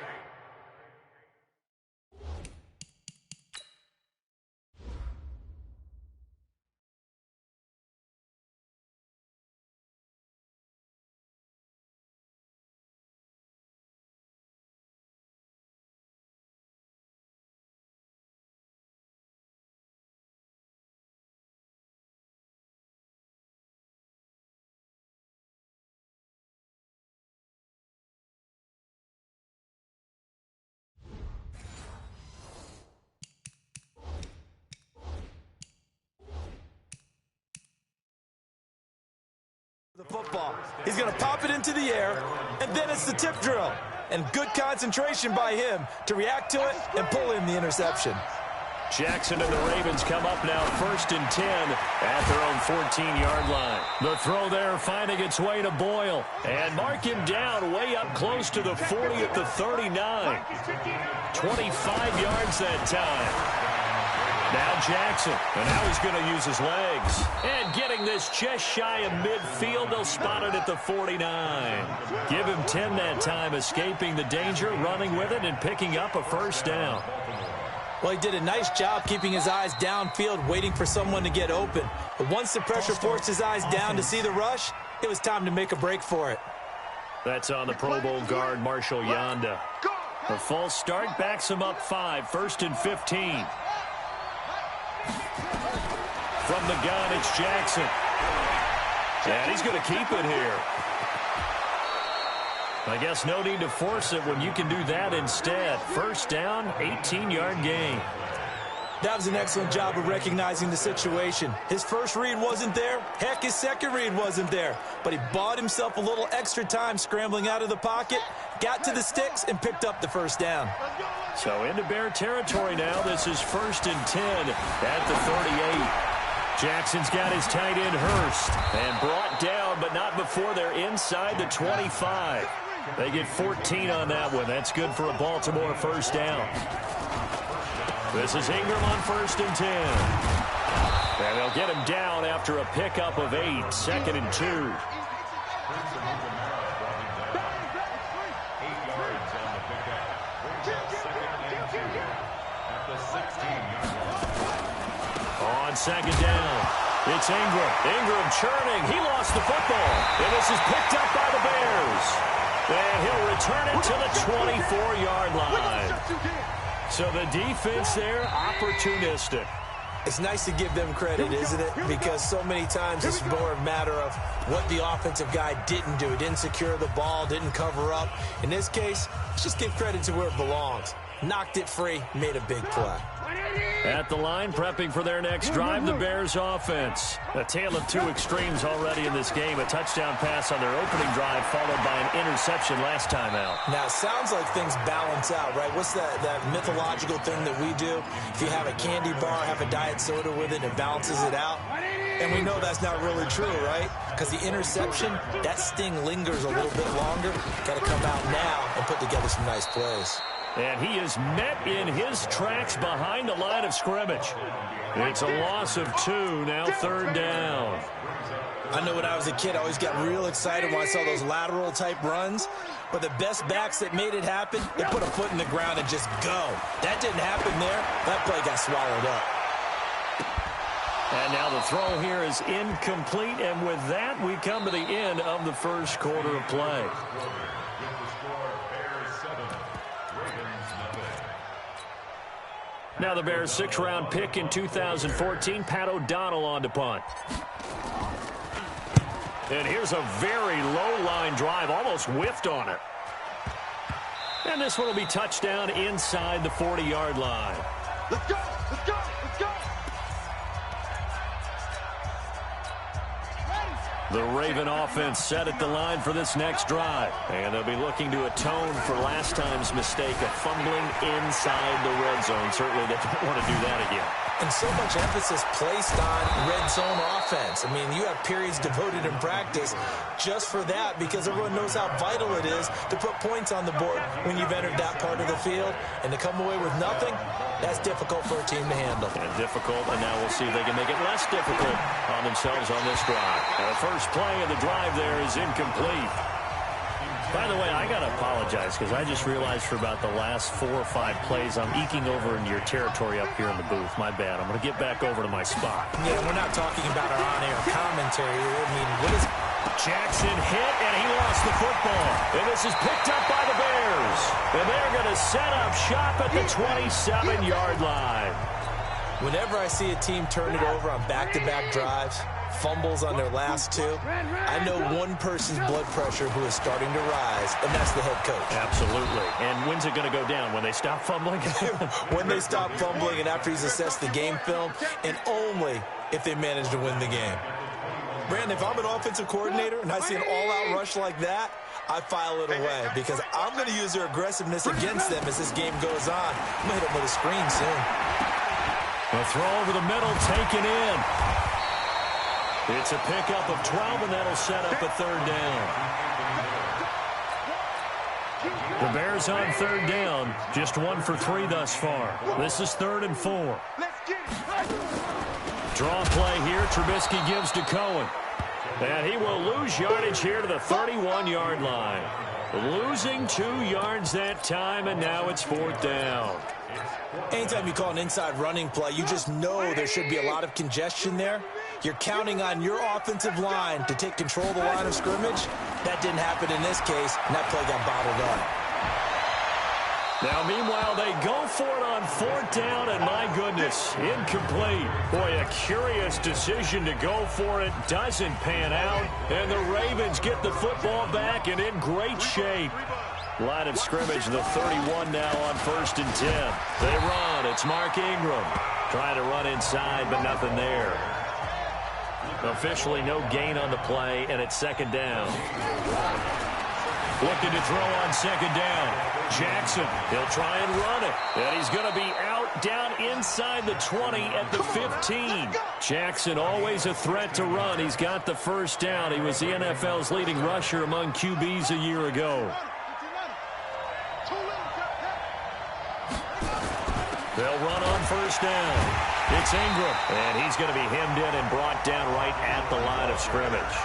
football. He's going to pop it into the air, and then it's the tip drill. And good concentration by him to react to it and pull in the interception.
Jackson and the Ravens come up now 1st and 10 at their own 14-yard line. The throw there finding its way to Boyle. And mark him down way up close to the 40 at the 39. 25 yards that time. Now Jackson, and now he's going to use his legs. And getting this just shy of midfield, they'll spot it at the 49. Give him 10 that time, escaping the danger, running with it, and picking up a first down.
Well, he did a nice job keeping his eyes downfield, waiting for someone to get open. But once the pressure forced his eyes down to see the rush, it was time to make a break for it.
That's on the Pro Bowl guard, Marshall Yanda. A false start backs him up 5, 1st and 15. From the gun, it's Jackson. And he's going to keep it here. I guess no need to force it when you can do that instead. First down, 18-yard gain.
That was an excellent job of recognizing the situation. His first read wasn't there. Heck, his second read wasn't there. But he bought himself a little extra time scrambling out of the pocket, got to the sticks, and picked up the first down.
So into Bear territory now. This is 1st and 10 at the 38. Jackson's got his tight end Hurst and brought down, but not before they're inside the 25. They get 14 on that one. That's good for a Baltimore first down. This is Ingram on 1st and 10. And they'll get him down after a pickup of 8, 2nd and 2. On 2nd down, it's Ingram. Ingram churning. He lost the football. And this is picked up by the Bears. And he'll return it to the 24-yard line. So the defense there, opportunistic.
It's nice to give them credit, isn't it? Because so many times it's more a matter of what the offensive guy didn't do. He didn't secure the ball, didn't cover up. In this case, let's just give credit to where it belongs. Knocked it free, made a big play.
At the line, prepping for their next drive, the Bears offense. A tale of two extremes already in this game. A touchdown pass on their opening drive, followed by an interception last time out.
Now, it sounds like things balance out, right? What's that mythological thing that we do? If you have a candy bar, have a diet soda with it, it balances it out. And we know that's not really true, right? Because the interception, that sting lingers a little bit longer. Got to come out now and put together some nice plays.
And he is met in his tracks behind the line of scrimmage. It's a loss of 2, now 3rd down.
I know when I was a kid, I always got real excited when I saw those lateral-type runs. But the best backs that made it happen, they put a foot in the ground and just go. That didn't happen there. That play got swallowed up.
And now the throw here is incomplete. And with that, we come to the end of the first quarter of play. Now the Bears' 6th-round pick in 2014, Pat O'Donnell on to punt. And here's a very low-line drive, almost whiffed on it. And this one will be touchdown inside the 40-yard line.
Let's go! Let's go! Let's go!
The Raven offense set at the line for this next drive. And they'll be looking to atone for last time's mistake of fumbling inside the red zone. Certainly they don't want to do that again.
And so much emphasis placed on red zone offense. I mean, you have periods devoted in practice just for that because everyone knows how vital it is to put points on the board when you've entered that part of the field. And to come away with nothing, that's difficult for a team to handle.
And difficult, and now we'll see if they can make it less difficult on themselves on this drive. And the first play of the drive there is incomplete. By the way, I got to apologize because I just realized for about the last 4 or 5 plays I'm eking over into your territory up here in the booth. My bad. I'm going to get back over to my spot.
Yeah, we're not talking about our on-air commentary. I mean, what is...
Jackson hit, and he lost the football. And this is picked up by the Bears. And they're going to set up shop at the 27-yard line.
Whenever I see a team turn it over on back-to-back drives, fumbles on their last 2, I know one person's blood pressure who is starting to rise, and that's the head coach.
Absolutely. And when's it going to go down? When they stop fumbling?
When they stop fumbling and after he's assessed the game film, and only if they manage to win the game. Brandon, if I'm an offensive coordinator and I see an all-out rush like that, I file it away because I'm going to use their aggressiveness against them as this game goes on. I'm going to hit them with a screen soon.
A throw over the middle, taken in. It's a pickup of 12, and that'll set up a third down. The Bears on third down, just 1 for 3 thus far. This is 3rd and 4. Draw play here, Trubisky gives to Cohen. And he will lose yardage here to the 31-yard line. Losing 2 yards that time, and now it's 4th down.
Anytime you call an inside running play, you just know there should be a lot of congestion there. You're counting on your offensive line to take control of the line of scrimmage. That didn't happen in this case, and that play got bottled up.
Now, meanwhile, they go for it on 4th down, and my goodness, incomplete. Boy, a curious decision to go for it. Doesn't pan out, and the Ravens get the football back and in great shape. Line of scrimmage, the 31 now on 1st and 10. They run. It's Mark Ingram. Trying to run inside, but nothing there. Officially no gain on the play, and it's 2nd down. Looking to throw on 2nd down. Jackson, he'll try and run it. And he's going to be out down inside the 20 at the 15. Jackson always a threat to run. He's got the 1st down. He was the NFL's leading rusher among QBs a year ago. They'll run on 1st down. It's Ingram, and he's going to be hemmed in and brought down right at the line of scrimmage.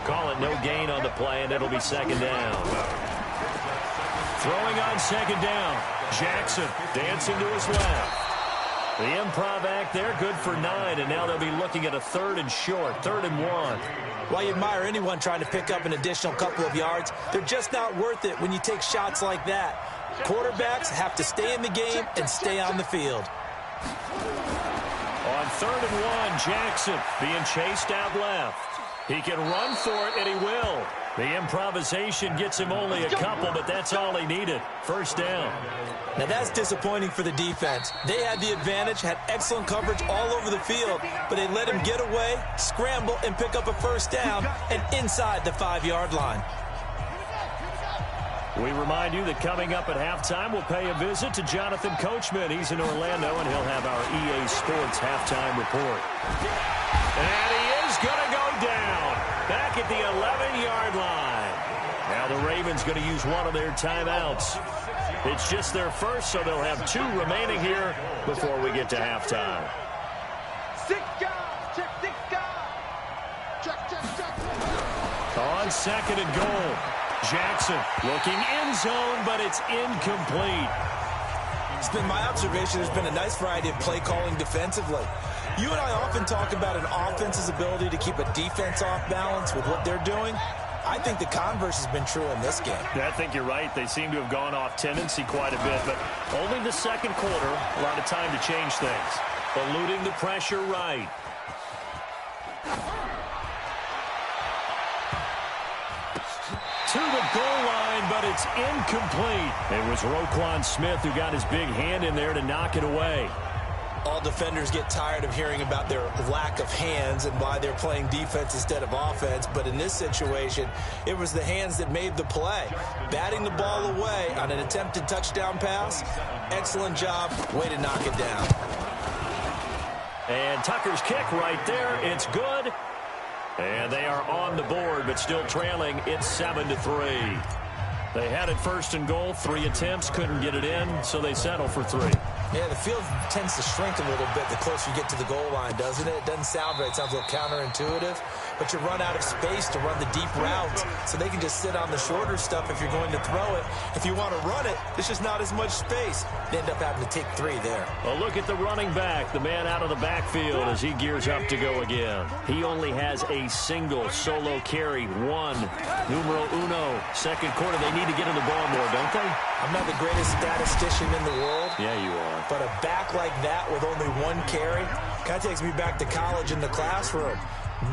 Call it no gain on the play, and it'll be 2nd down. Throwing on 2nd down. Jackson dancing to his left. The improv act there, good for 9, and now they'll be looking at a 3rd and short, 3rd and 1.
While you admire anyone trying to pick up an additional couple of yards, they're just not worth it when you take shots like that. Quarterbacks have to stay in the game and stay on the field.
On 3rd and 1, Jackson being chased out left. He can run for it, and he will. The improvisation gets him only a couple, but that's all he needed. 1st down.
Now that's disappointing for the defense. They had the advantage, had excellent coverage all over the field, but they let him get away, scramble, and pick up a 1st down, and inside the 5-yard line.
We remind you that coming up at halftime, we'll pay a visit to Jonathan Coachman. He's in Orlando, and he'll have our EA Sports halftime report. And he is going to go down back at the 11-yard line. Now the Ravens going to use one of their timeouts. It's just their first, so they'll have 2 remaining here before we get to halftime.
6 guys. Check 6 guys. Check.
On 2nd and goal. Jackson looking end zone, but it's incomplete.
It's been my observation there's been a nice variety of play calling defensively. You and I often talk about an offense's ability to keep a defense off balance with what they're doing. I think the converse has been true in this game.
I think you're right. They seem to have gone off tendency quite a bit, but only the 2nd quarter, a lot of time to change things. Eluding the pressure right. To the goal line, but it's incomplete. It was Roquan Smith who got his big hand in there to knock it away.
All defenders get tired of hearing about their lack of hands and why they're playing defense instead of offense. But in this situation, it was the hands that made the play. Batting the ball away on an attempted touchdown pass. Excellent job. Way to knock it down.
And Tucker's kick right there. It's good. And they are on the board, but still trailing. It's 7-3. They had it 1st and goal. 3 attempts, couldn't get it in, so they settle for 3.
Yeah, the field tends to shrink a little bit the closer you get to the goal line, doesn't it? It doesn't sound right. It sounds a little counterintuitive. But you run out of space to run the deep routes, so they can just sit on the shorter stuff if you're going to throw it. If you want to run it, there's just not as much space. They end up having to take 3 there.
A look at the running back, the man out of the backfield as he gears up to go again. He only has a single solo carry, 1. Numero uno, 2nd quarter. They need to get him the ball more, don't they?
I'm not the greatest statistician in the world.
Yeah, you are.
But a back like that with only 1 carry kind of takes me back to college in the classroom.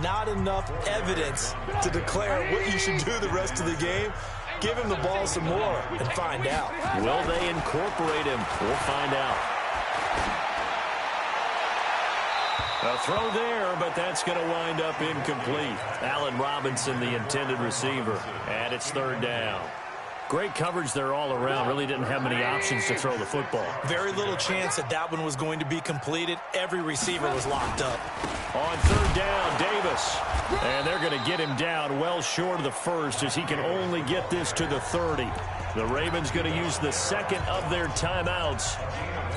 Not enough evidence to declare what you should do the rest of the game. Give him the ball some more and find out.
Will they incorporate him? We'll find out. A throw there, but that's going to wind up incomplete. Allen Robinson, the intended receiver, and it's third down. Great coverage there all around. Really didn't have many options to throw the football.
Very little chance that one was going to be completed. Every receiver was locked up.
On third down, Davis. And they're going to get him down well short of the first as he can only get this to the 30. The Ravens going to use the second of their timeouts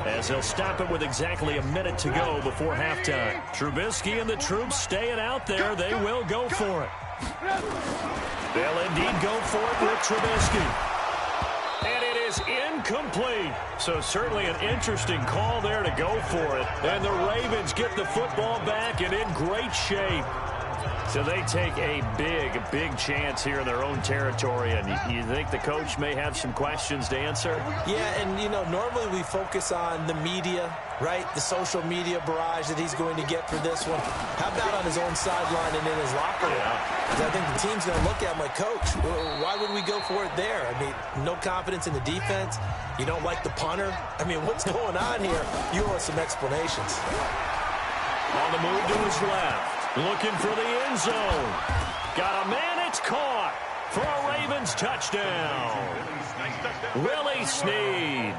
as they'll stop it with exactly a minute to go before halftime. Trubisky and the troops staying out there. They will go for it. They'll indeed go for it with Trubisky. And it is incomplete. So certainly an interesting call there to go for it. And the Ravens get the football back and in great shape. So they take a big chance here in their own territory. And you think the coach may have some questions to answer?
Yeah, and, you know, normally we focus on the media, right? The social media barrage that he's going to get for this one. How about on his own sideline and in his locker room? I think the team's going to look at him like, Coach, why would we go for it there? I mean, no confidence in the defense. You don't like the punter. I mean, what's going on here? You owe us some explanations.
On the move to his left. Looking for the end zone. Got a man, it's caught for a Ravens touchdown. Willie Snead,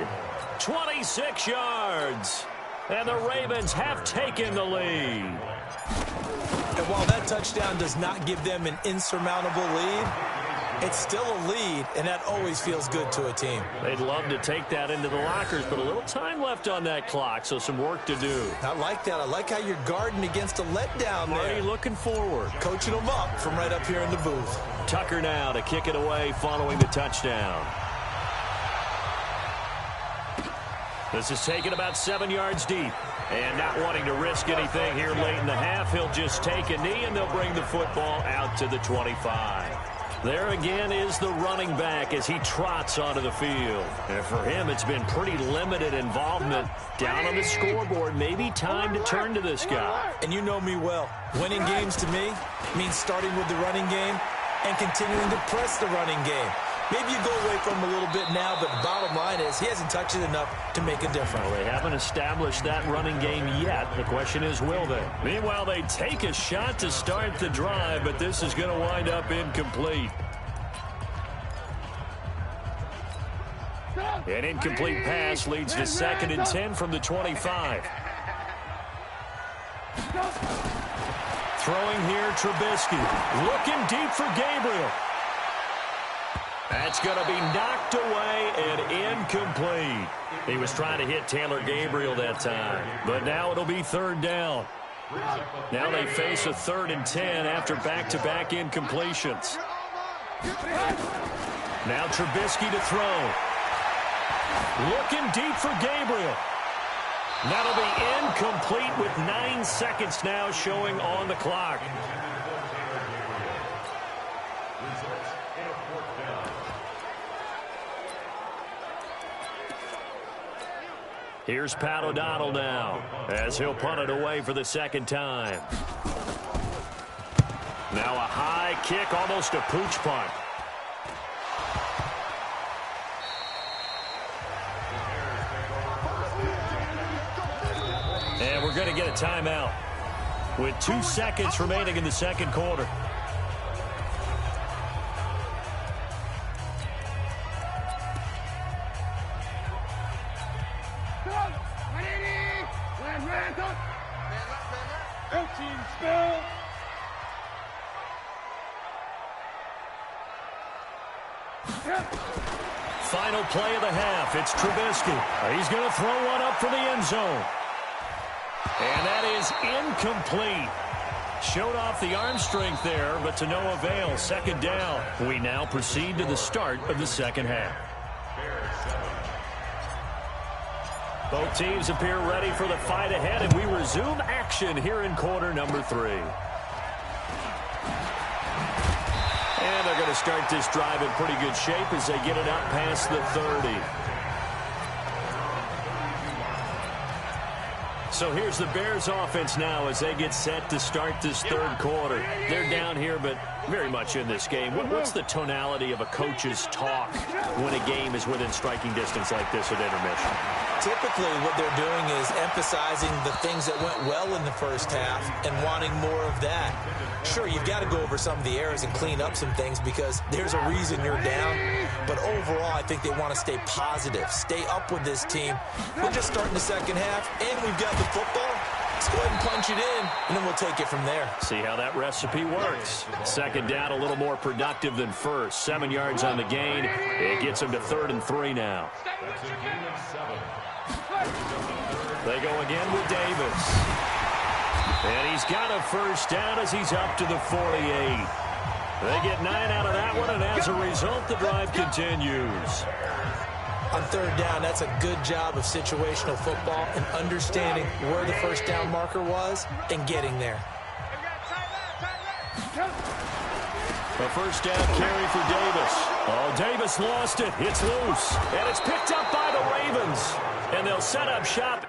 26 yards. And the Ravens have taken the lead.
And while that touchdown does not give them an insurmountable lead, it's still a lead, and that always feels good to a team.
They'd love to take that into the lockers, but a little time left on that clock, so some work to do.
I like that. I like how you're guarding against a letdown there.
Marty looking forward.
Coaching them up from right up here in the booth.
Tucker now to kick it away following the touchdown. This is taken about 7 yards deep. And not wanting to risk anything here late in the half, he'll just take a knee, and they'll bring the football out to the 25. There again is the running back as he trots onto the field. And for him, it's been pretty limited involvement. Down on the scoreboard, maybe time to turn to this guy.
And you know me well. Winning games to me means starting with the running game and continuing to press the running game. Maybe you go away from him a little bit now, but the bottom line is he hasn't touched it enough to make a difference.
Well, they haven't established that running game yet. The question is, will they? Meanwhile, they take a shot to start the drive, but this is going to wind up incomplete. An incomplete pass leads to 2nd and 10 from the 25. Throwing here, Trubisky. Looking deep for Gabriel. That's going to be knocked away and incomplete. He was trying to hit Taylor Gabriel that time. But now it'll be third down. Now they face a 3rd and 10 after back-to-back incompletions. Now Trubisky to throw. Looking deep for Gabriel. That'll be incomplete with 9 seconds now showing on the clock. Here's Pat O'Donnell now as he'll punt it away for the 2nd time. Now a high kick, almost a pooch punt. And we're going to get a timeout with 2 seconds remaining in the 2nd quarter. Final play of the half. It's Trubisky. He's going to throw one up for the end zone. And that is incomplete. Showed off the arm strength there, but to no avail. 2nd down. We now proceed to the start of the 2nd half. Both teams appear ready for the fight ahead, and we resume action here in quarter number 3. And they're going to start this drive in pretty good shape as they get it up past the 30. So here's the Bears offense now as they get set to start this third quarter. They're down here, but very much in this game. What's the tonality of a coach's talk when a game is within striking distance like this at intermission?
Typically, what they're doing is emphasizing the things that went well in the first half and wanting more of that. Sure, you've got to go over some of the errors and clean up some things because there's a reason you're down. But overall, I think they want to stay positive, stay up with this team. We're just starting the second half, and we've got the football. Let's go ahead and punch it in, and then we'll take it from there.
See how that recipe works. Second down, a little more productive than first. 7 yards on the gain. It gets him to 3rd and 3 now. They go again with Davis. And he's got a first down as he's up to the 48. They get 9 out of that one, and as a result, the drive continues.
On third down, that's a good job of situational football and understanding where the first down marker was and getting there.
A first down carry for Davis. Oh, Davis lost it. It's loose. And it's picked up by the Ravens. And they'll set up shop